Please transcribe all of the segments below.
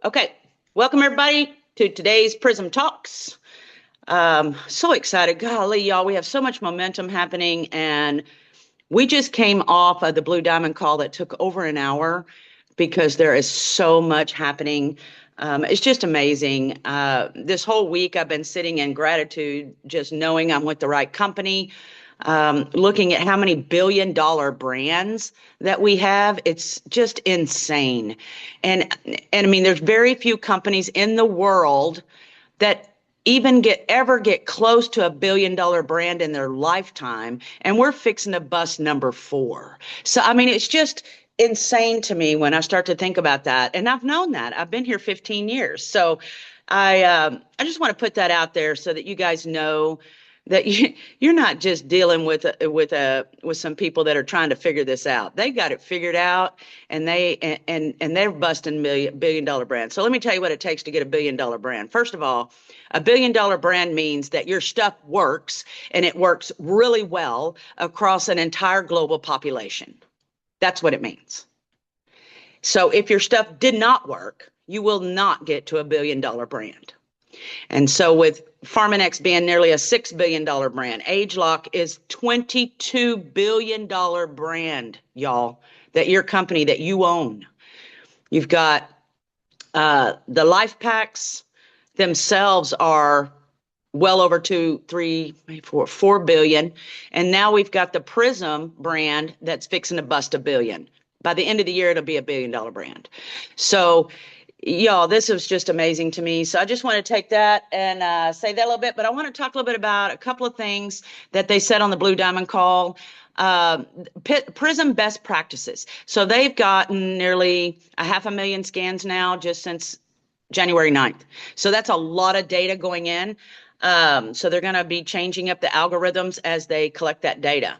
Okay, welcome everybody to today's Prysm Talks. So excited. Golly, y'all, we have so much momentum happening, and we just came off of the Blue Diamond call that took over an hour because there is so much happening. It's just amazing. This whole week, I've been sitting in gratitude, just knowing I'm with the right company, looking at how many billion-dollar brands that we have. It's just insane. And I mean, there's very few companies in the world that even ever get close to $1 billion brand in their lifetime, and we're fixing to bust number 4. So I mean, it's just insane to me when I start to think about that. And I've known that. I've been here 15 years. So I just want to put that out there so that you guys know that you're not just dealing with some people that are trying to figure this out. They got it figured out, and they're busting billion-dollar brands. So let me tell you what it takes to get a billion-dollar brand. First of all, a billion-dollar brand means that your stuff works, and it works really well across an entire global population. That's what it means. So if your stuff did not work, you will not get to a billion-dollar brand. And so with Pharmanex being nearly a $6 billion brand, ageLOC is $22 billion brand, y'all, that your company that you own. You've got the life packs themselves are well over 4 billion. And now we've got the Prysm brand that's fixing to bust $1 billion. By the end of the year, it'll be $1 billion brand. So y'all, this was just amazing to me. So I just want to take that and say that a little bit, but I want to talk a little bit about a couple of things that they said on the Blue Diamond call. Prysm best practices. So they've gotten nearly 500,000 scans now just since January 9th. So that's a lot of data going in. So they're going to be changing up the algorithms as they collect that data.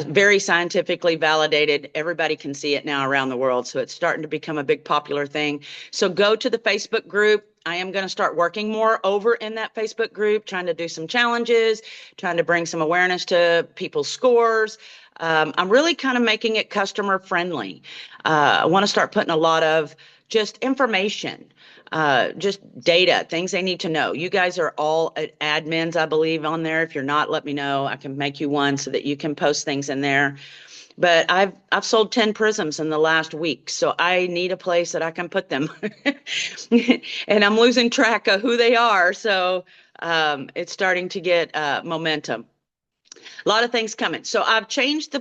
Very scientifically validated. Everybody can see it now around the world. So it's starting to become a big popular thing. So go to the Facebook group. I am going to start working more over in that Facebook group, trying to do some challenges, trying to bring some awareness to people's scores. I'm really kind of making it customer friendly. I want to start putting a lot of just information, just data, things they need to know. You guys are all admins, I believe, on there. If you're not, let me know. I can make you one so that you can post things in there. But I've sold 10 Prysms in the last week, so I need a place that I can put them. And I'm losing track of who they are, so it's starting to get momentum. A lot of things coming. So I've changed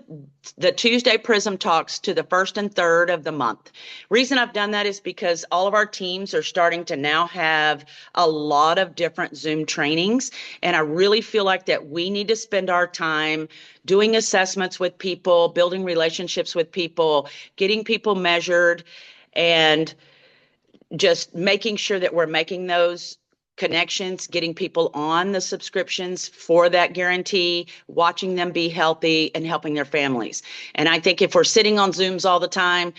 the Tuesday Prysm Talks to the first and third of the month. Reason I've done that is because all of our teams are starting to now have a lot of different Zoom trainings. And I really feel like that we need to spend our time doing assessments with people, building relationships with people, getting people measured, and just making sure that we're making those connections, getting people on the subscriptions for that guarantee, watching them be healthy and helping their families. And I think if we're sitting on Zooms all the time,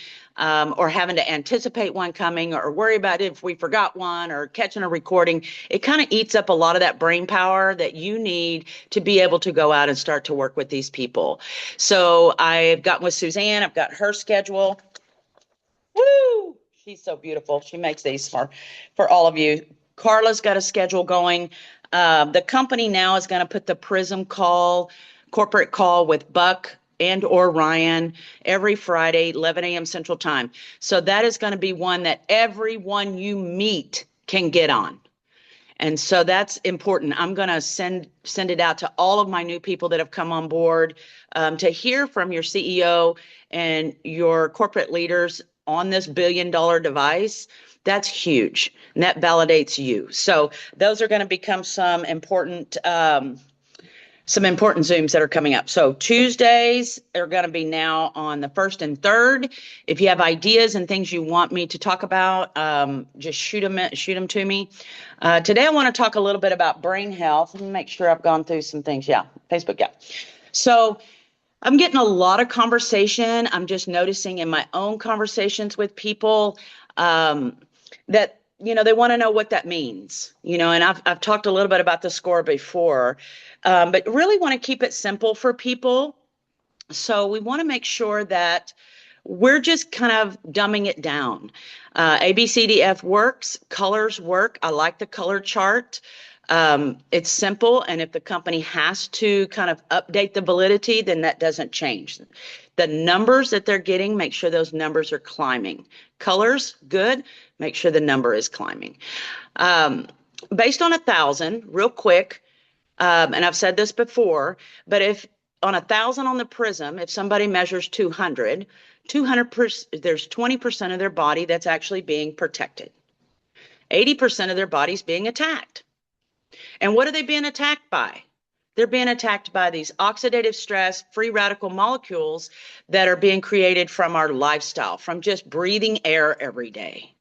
or having to anticipate one coming or worry about if we forgot one or catching a recording, it kind of eats up a lot of that brain power that you need to be able to go out and start to work with these people. So I've gotten with Suzanne, I've got her schedule. Woo! She's so beautiful. She makes these for all of you. Carla's got a schedule going. The company now is going to put the Prysm corporate call with Buck and/or Ryan every Friday, 11 a.m. Central Time. So that is going to be one that everyone you meet can get on. And so that's important. I'm going to send it out to all of my new people that have come on board to hear from your CEO and your corporate leaders on this billion-dollar device. That's huge, and that validates you. So those are going to become some important Zooms that are coming up. So Tuesdays are going to be now on the first and third. If you have ideas and things you want me to talk about, just shoot them to me. Today I want to talk a little bit about brain health. Let me make sure I've gone through some things. Yeah, Facebook, yeah. So I'm getting a lot of conversation. I'm just noticing in my own conversations with people that, they want to know what that means, and I've talked a little bit about the score before, but really want to keep it simple for people. So we want to make sure that We're just kind of dumbing it down. ABCDF works, colors work. I like the color chart. It's simple, and if the company has to kind of update the validity, then that doesn't change. The numbers that they're getting, make sure those numbers are climbing. Colors, good. Make sure the number is climbing. Based on 1,000, real quick, and I've said this before, but if on 1,000 on the Prysm, if somebody measures 200, there's 20% of their body that's actually being protected. 80% of their body's being attacked. And what are they being attacked by? They're being attacked by these oxidative stress, free radical molecules that are being created from our lifestyle, from just breathing air every day.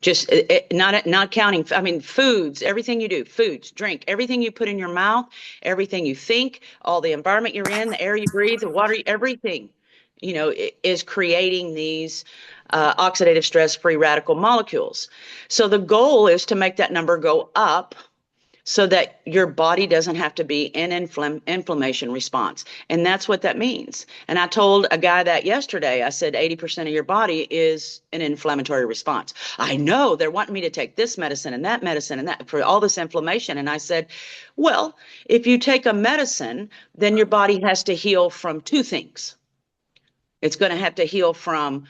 Just not counting, I mean, foods, everything you do, foods, drink, everything you put in your mouth, everything you think, all the environment you're in, the air you breathe, the water, everything, is creating these oxidative stress free radical molecules. So the goal is to make that number go up so that your body doesn't have to be in inflammation response. And that's what that means. And I told a guy that yesterday. I said 80% of your body is an inflammatory response. I know they're wanting me to take this medicine and that for all this inflammation. And I said, well, if you take a medicine, then your body has to heal from two things. It's going to have to heal from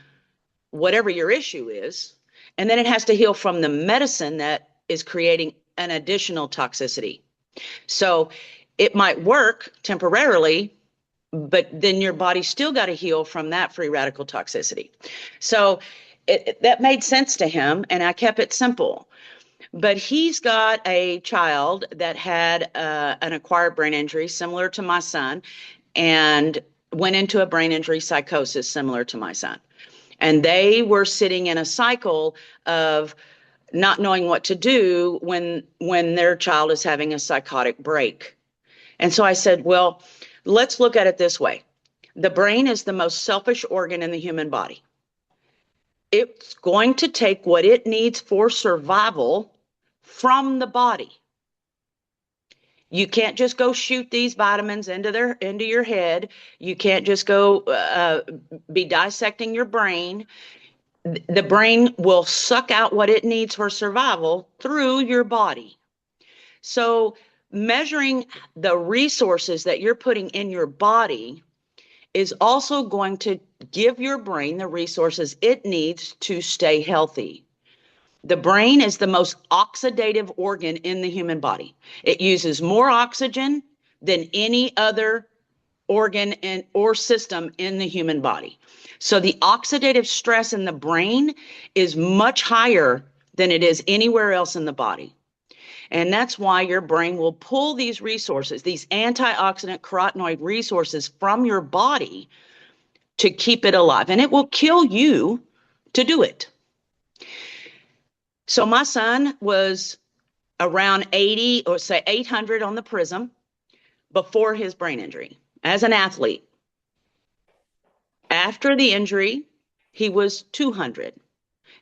whatever your issue is, and then it has to heal from the medicine that is creating an additional toxicity. So it might work temporarily, but then your body still got to heal from that free radical toxicity. So that made sense to him, and I kept it simple. But he's got a child that had an acquired brain injury similar to my son, and went into a brain injury psychosis similar to my son. And they were sitting in a cycle of not knowing what to do when their child is having a psychotic break. And so I said, well, let's look at it this way. The brain is the most selfish organ in the human body. It's going to take what it needs for survival from the body. You can't just go shoot these vitamins into your head. You can't just go be dissecting your brain. The brain will suck out what it needs for survival through your body. So measuring the resources that you're putting in your body is also going to give your brain the resources it needs to stay healthy. The brain is the most oxidative organ in the human body. It uses more oxygen than any other organ or system in the human body. So the oxidative stress in the brain is much higher than it is anywhere else in the body. And that's why your brain will pull these resources, these antioxidant carotenoid resources from your body to keep it alive. And it will kill you to do it. So my son was around 80 or say 800 on the Prysm before his brain injury as an athlete. After the injury, he was 200,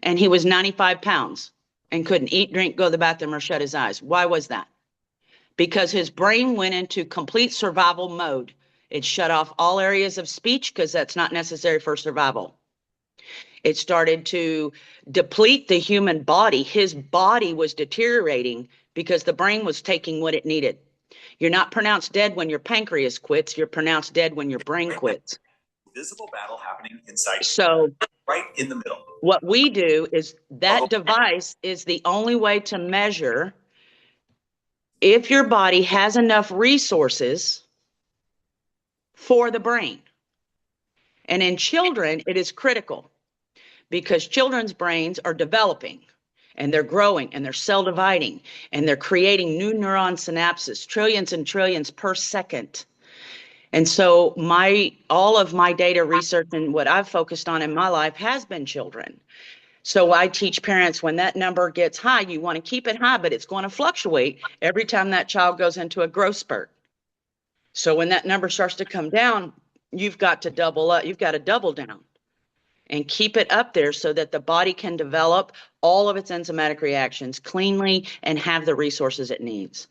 and he was 95 pounds and couldn't eat, drink, go to the bathroom, or shut his eyes. Why was that? Because his brain went into complete survival mode. It shut off all areas of speech because that's not necessary for survival. It started to deplete the human body. His body was deteriorating because the brain was taking what it needed. You're not pronounced dead when your pancreas quits. You're pronounced dead when your brain quits. Visible battle happening inside. So right in the middle. What we do is that device is the only way to measure if your body has enough resources for the brain. And in children, it is critical because children's brains are developing and they're growing and they're cell dividing and they're creating new neuron synapses, trillions and trillions per second. And so all of my data research and what I've focused on in my life has been children. So I teach parents when that number gets high, you want to keep it high, but it's going to fluctuate every time that child goes into a growth spurt. So when that number starts to come down, you've got to double up. You've got to double down and keep it up there so that the body can develop all of its enzymatic reactions cleanly and have the resources it needs.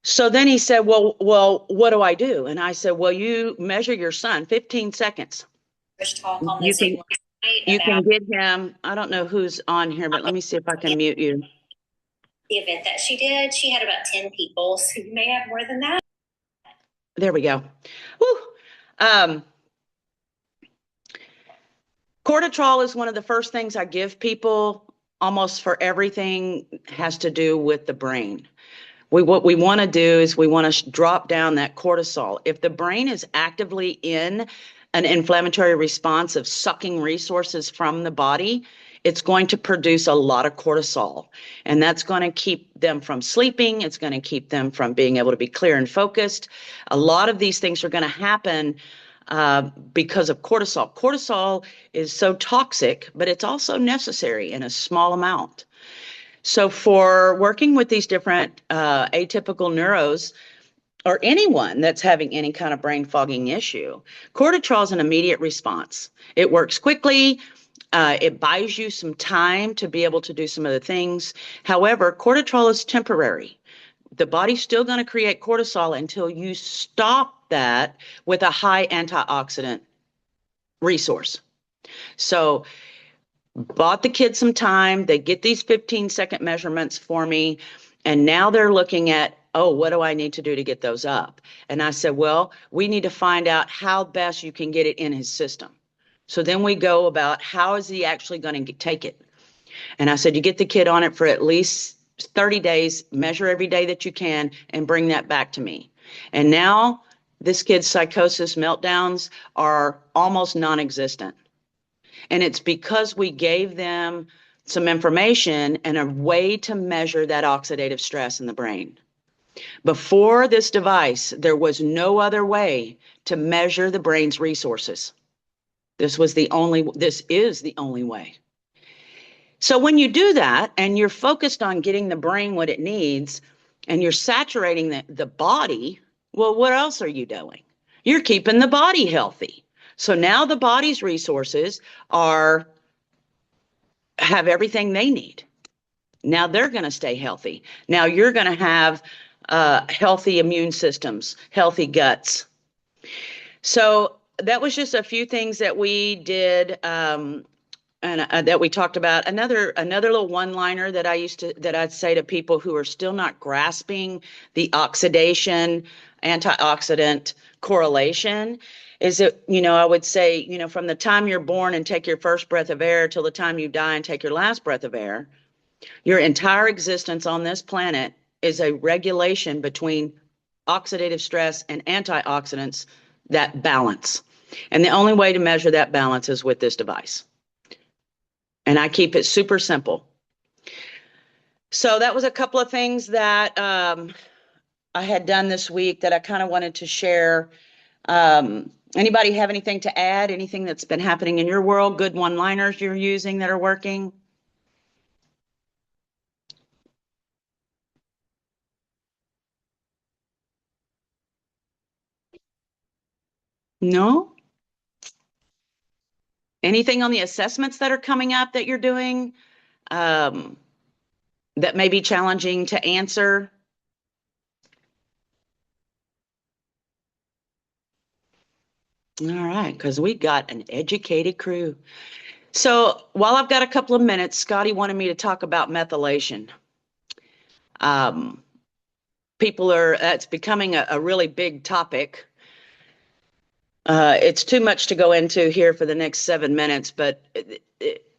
So then he said, well, what do I do? And I said, well, you measure your son 15 seconds. talk on the You Zoom can last night you can about get him. I don't know who's on here, but let me see if I can mute you. the event that she did. She had about 10 people, so you may have more than that. There we go. Woo. Cortisol is one of the first things I give people almost for everything has to do with the brain. What we want to do is we want to drop down that cortisol. If the brain is actively in an inflammatory response of sucking resources from the body, it's going to produce a lot of cortisol. And that's going to keep them from sleeping. It's going to keep them from being able to be clear and focused. A lot of these things are going to happen because of cortisol. Cortisol is so toxic, but it's also necessary in a small amount. So for working with these different atypical neuros, or anyone that's having any kind of brain fogging issue, cortisol is an immediate response. It works quickly. It buys you some time to be able to do some of the things. However, cortisol is temporary. The body's still going to create cortisol until you stop that with a high antioxidant resource. So bought the kids some time. They get these 15-second measurements for me. And now they're looking at, oh, what do I need to do to get those up? And I said, well, we need to find out how best you can get it in his system. So then we go about how is he actually going to take it? And I said, you get the kid on it for at least 30 days, measure every day that you can, and bring that back to me. And now this kid's psychosis meltdowns are almost non-existent. And it's because we gave them some information and a way to measure that oxidative stress in the brain. Before this device, there was no other way to measure the brain's resources. This is the only way. So when you do that and you're focused on getting the brain what it needs and you're saturating the body, well, what else are you doing? You're keeping the body healthy. So now the body's resources have everything they need. Now they're going to stay healthy. Now you're going to have healthy immune systems, healthy guts. So that was just a few things that we did and that we talked about. Another little one-liner that I'd say to people who are still not grasping the oxidation, antioxidant correlation is that, I would say, from the time you're born and take your first breath of air till the time you die and take your last breath of air, your entire existence on this planet is a regulation between oxidative stress and antioxidants, that balance. And the only way to measure that balance is with this device. And I keep it super simple. So that was a couple of things that I had done this week that I kind of wanted to share. Anybody have anything to add? Anything that's been happening in your world? Good one-liners you're using that are working? No? Anything on the assessments that are coming up that you're doing that may be challenging to answer? All right, because we got an educated crew. So while I've got a couple of minutes, Scotty wanted me to talk about methylation. It's becoming a really big topic. It's too much to go into here for the next 7 minutes, but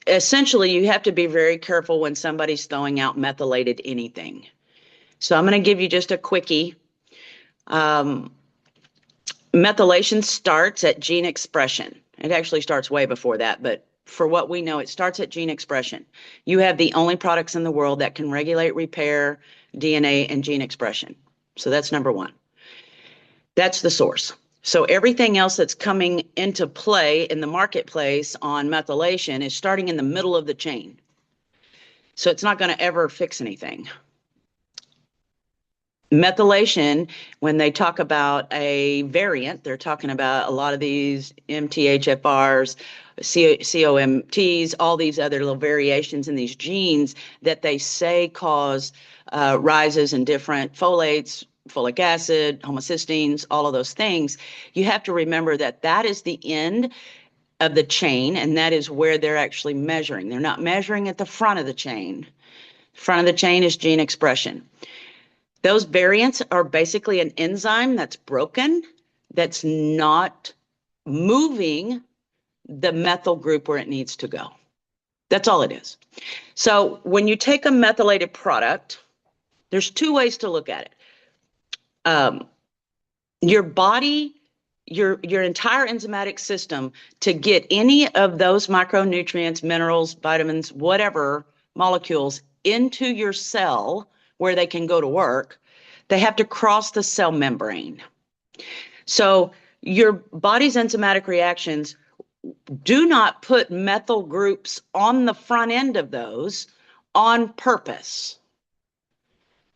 essentially you have to be very careful when somebody's throwing out methylated anything. So I'm going to give you just a quickie. Methylation starts at gene expression. It actually starts way before that, but for what we know, it starts at gene expression. You have the only products in the world that can regulate, repair DNA and gene expression. So that's number one. That's the source. So everything else that's coming into play in the marketplace on methylation is starting in the middle of the chain. So it's not going to ever fix anything. Methylation, when they talk about a variant, they're talking about a lot of these MTHFRs, COMTs, all these other little variations in these genes that they say cause rises in different folates, folic acid, homocysteines, all of those things. You have to remember that that is the end of the chain, and that is where they're actually measuring. They're not measuring at the front of the chain. Front of the chain is gene expression. Those variants are basically an enzyme that's broken, that's not moving the methyl group where it needs to go. That's all it is. So when you take a methylated product, there's two ways to look at it. Your body, your entire enzymatic system, to get any of those micronutrients, minerals, vitamins, whatever molecules into your cell where they can go to work, they have to cross the cell membrane. So your body's enzymatic reactions do not put methyl groups on the front end of those on purpose.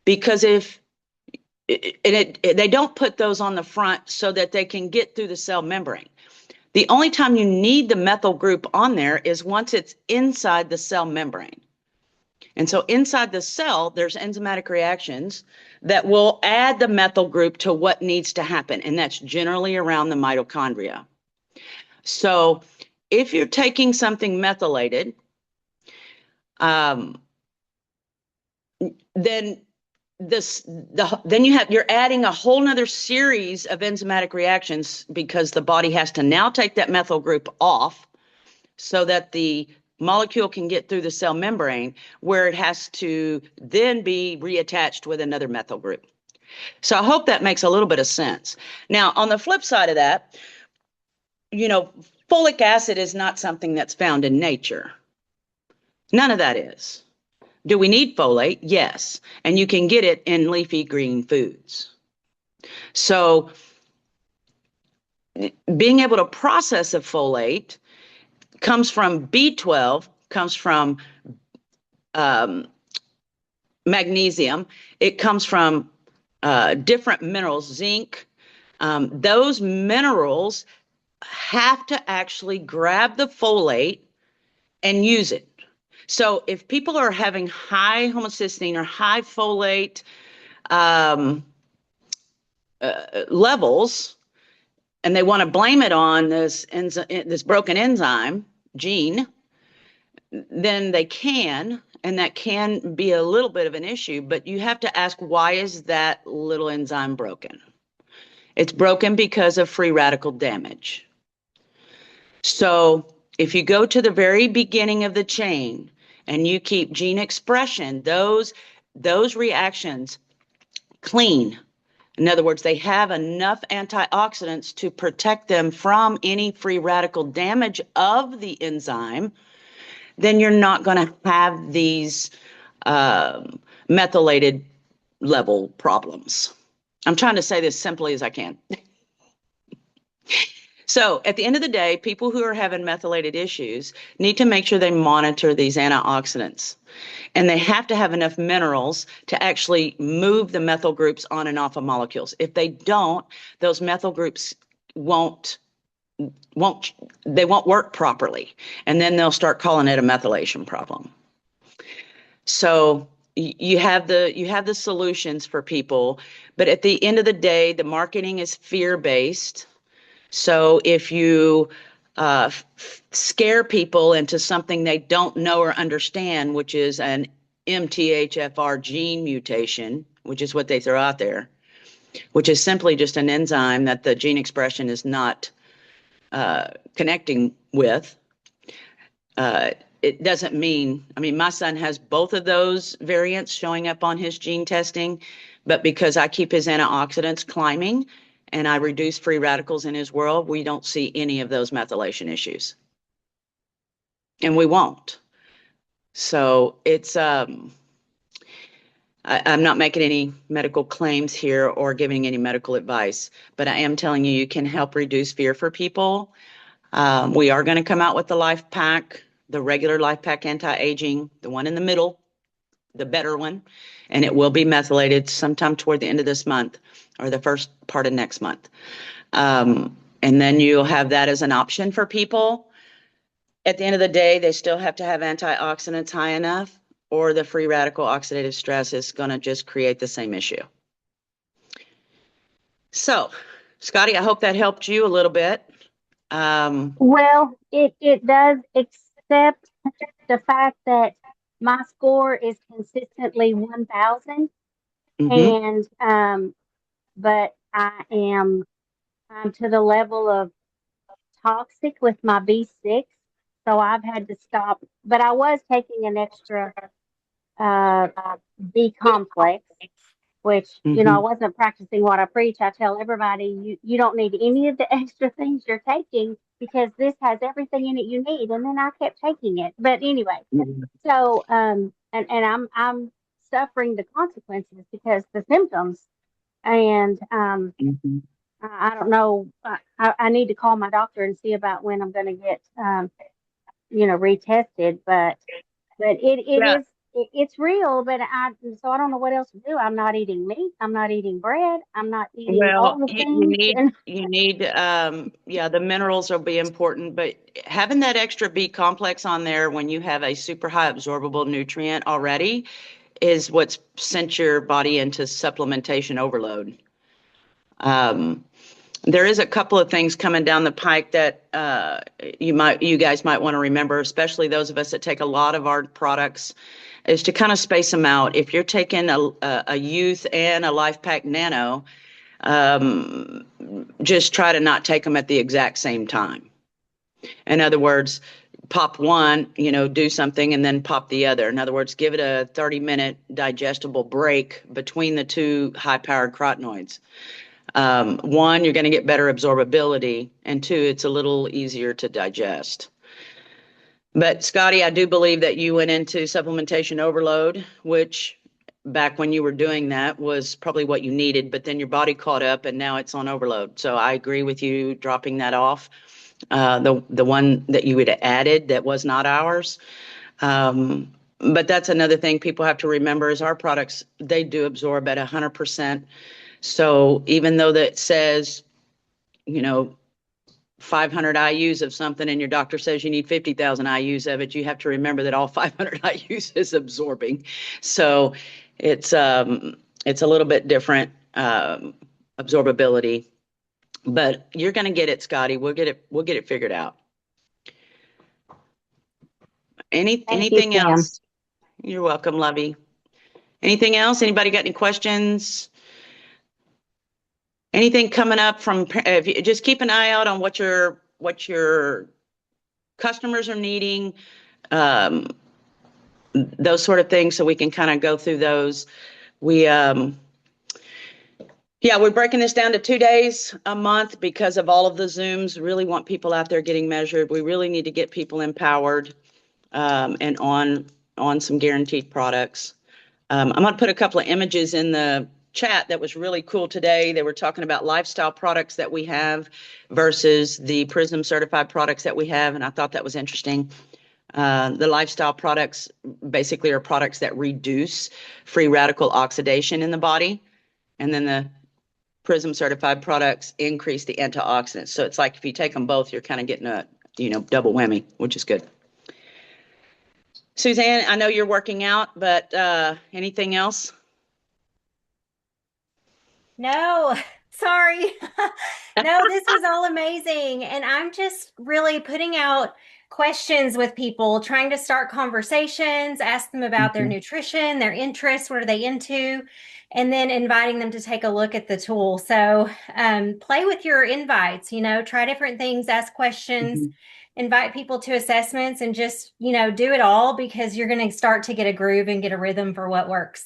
Because they don't put those on the front so that they can get through the cell membrane. The only time you need the methyl group on there is once it's inside the cell membrane. And so inside the cell, there's enzymatic reactions that will add the methyl group to what needs to happen, and that's generally around the mitochondria. So if you're taking something methylated, then you're adding a whole nother series of enzymatic reactions, because the body has to now take that methyl group off so that the molecule can get through the cell membrane, where it has to then be reattached with another methyl group. So I hope that makes a little bit of sense. Now, on the flip side of that, folic acid is not something that's found in nature. None of that is. Do we need folate? Yes. And you can get it in leafy green foods. So being able to process a folate comes from B12, comes from magnesium. It comes from different minerals, zinc. Those minerals have to actually grab the folate and use it. So if people are having high homocysteine or high folate levels, and they want to blame it on this broken enzyme gene, then they can, and that can be a little bit of an issue, but you have to ask, why is that little enzyme broken? It's broken because of free radical damage. So if you go to the very beginning of the chain and you keep gene expression, those reactions clean. In other words, they have enough antioxidants to protect them from any free radical damage of the enzyme, then you're not going to have these methylated level problems. I'm trying to say this simply as I can. So at the end of the day, people who are having methylated issues need to make sure they monitor these antioxidants. And they have to have enough minerals to actually move the methyl groups on and off of molecules. If they don't, those methyl groups won't work properly. And then they'll start calling it a methylation problem. So you have the solutions for people, but at the end of the day, the marketing is fear-based. So if you scare people into something they don't know or understand, which is an MTHFR gene mutation, which is what they throw out there, which is simply just an enzyme that the gene expression is not connecting with, it doesn't mean, my son has both of those variants showing up on his gene testing, but because I keep his antioxidants climbing, and I reduce free radicals in his world, we don't see any of those methylation issues. And we won't. So it's, I'm not making any medical claims here or giving any medical advice, but I am telling you, you can help reduce fear for people. We are going to come out with the Life Pack, the regular Life Pack anti-aging, the one in the middle, the better one, and it will be methylated sometime toward the end of this month or the first part of next month. And then you'll have that as an option for people. At the end of the day, they still have to have antioxidants high enough, or the free radical oxidative stress is going to just create the same issue. So, Scotty, I hope that helped you a little bit. Well, it does, except the fact that my score is consistently 1,000, Mhm. and but I'm to the level of toxic with my B6, so I've had to stop. But I was taking an extra uh, B complex, which, I Mhm. wasn't practicing what I preach. I tell everybody, you don't need any of the extra things you're taking because this has everything in it you need. And then I kept taking it. But anyway, Mhm. so and I'm suffering the consequences because the symptoms, and Mhm. I don't know. I need to call my doctor and see about when I'm going to get retested. But it Yeah. is it's real. But I don't know what else to do. I'm not eating meat. I'm not eating bread. I'm not eating all Well, the you things. need And yeah, the minerals will be important, but having that extra B complex on there when you have a super high absorbable nutrient already is what's sent your body into supplementation overload. Um, there is a couple of things coming down the pike that you guys might want to remember, especially those of us that take a lot of our products, is to kind of space them out. If you're taking a youth and a life pack nano, um, just try to not take them at the exact same time. In other words, pop one, do something and then pop the other. In other words, give it a 30-minute digestible break between the two high powered carotenoids. One, you're going to get better absorbability, and two, it's a little easier to digest. But Scotty, I do believe that you went into supplementation overload, which back when you were doing that was probably what you needed, but then your body caught up and now it's on overload. So I agree with you dropping that off. The one that you had added that was not ours. But that's another thing people have to remember is our products, they do absorb at 100%. So even though that says, you know, 500 IUs of something and your doctor says you need 50,000 IUs of it, you have to remember that all 500 IUs is absorbing. So it's um, it's a little bit different absorbability, but you're going to get it, Scotty. We'll get it figured out. thank you, Anything Kim. else? You're welcome, Lovey. Anything else? Anybody got any questions? Anything coming up from? If you just keep an eye out on what your customers are needing. Um, those sort of things so we can kind of go through those. We yeah, we're breaking this down to 2 days a month because of all of the Zooms. Really want people out there getting measured. We really need to get people empowered and on some guaranteed products. I'm going to put a couple of images in the chat that was really cool today. They were talking about lifestyle products that we have versus the Prysm certified products that we have, and I thought that was interesting. The lifestyle products basically are products that reduce free radical oxidation in the body. And then the Prysm certified products increase the antioxidants. So it's like if you take them both, you're kind of getting a, double whammy, which is good. Suzanne, I know you're working out, but anything else? No, sorry. No, this was all amazing. And I'm just really putting out questions with people, trying to start conversations, ask them about their Mhm. nutrition, their interests, what are they into, and then inviting them to take a look at the tool. So play with your invites, try different things, ask questions, Mhm. invite people to assessments, and just, do it all because you're going to start to get a groove and get a rhythm for what works.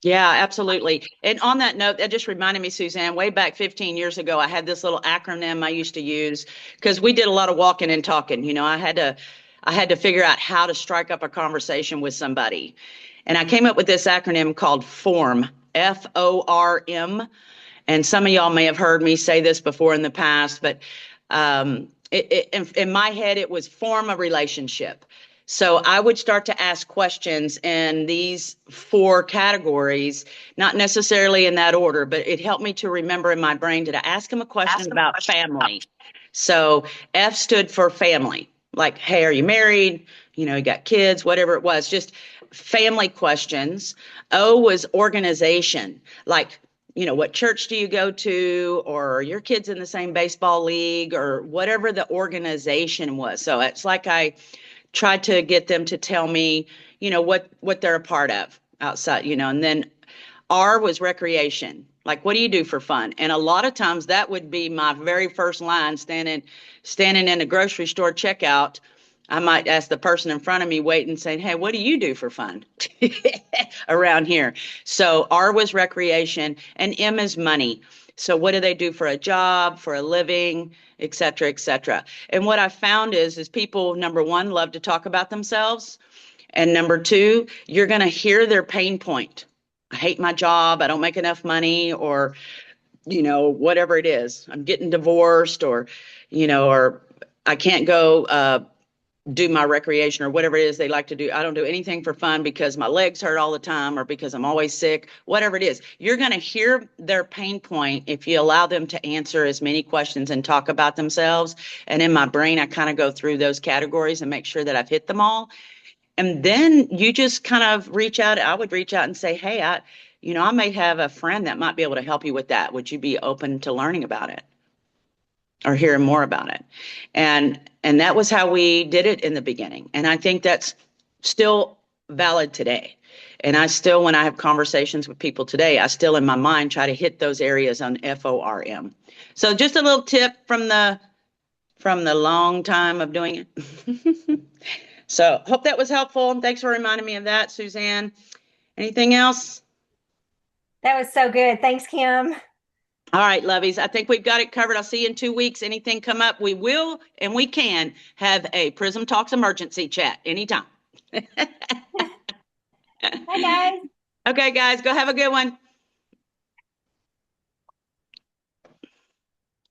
Yeah, absolutely. And on that note, that just reminded me, Suzanne, way back 15 years ago, I had this little acronym I used to use because we did a lot of walking and talking. I had to figure out how to strike up a conversation with somebody. And I came up with this acronym called FORM, FORM. And some of y'all may have heard me say this before in the past, but in my head, it was form a relationship. So I would start to ask questions in these four categories, not necessarily in that order, but it helped me to remember in my brain to ask them a question about family. So F stood for family, like, hey, are you married? You got kids, whatever it was, just family questions. O was organization, like, what church do you go to, or your kids in the same baseball league, or whatever the organization was. So it's like I tried to get them to tell me, what they're a part of outside, and then R was recreation. Like, what do you do for fun? And a lot of times that would be my very first line, standing in a grocery store checkout. I might ask the person in front of me waiting, saying, hey, what do you do for fun around here? So R was recreation, and M is money. So what do they do for a job, for a living, et cetera, et cetera. And what I found is people, number one, love to talk about themselves. And number two, you're going to hear their pain point. I hate my job. I don't make enough money, or, whatever it is. I'm getting divorced, or I can't go do my recreation, or whatever it is they like to do. I don't do anything for fun because my legs hurt all the time, or because I'm always sick, whatever it is. You're going to hear their pain point if you allow them to answer as many questions and talk about themselves. And in my brain, I kind of go through those categories and make sure that I've hit them all. And then you just kind of reach out. I would reach out and say, hey, I may have a friend that might be able to help you with that. Would you be open to learning about it or hearing more about it? And that was how we did it in the beginning. And I think that's still valid today. And I still, when I have conversations with people today, I still in my mind try to hit those areas on FORM. So just a little tip from the long time of doing it. So hope that was helpful. Thanks for reminding me of that, Suzanne. Anything else? That was so good. Thanks, Kim. All right, lovies. I think we've got it covered. I'll see you in 2 weeks. Anything come up, we will and we can have a Prysm Talks emergency chat anytime. Bye, guys. Okay, guys, go have a good one.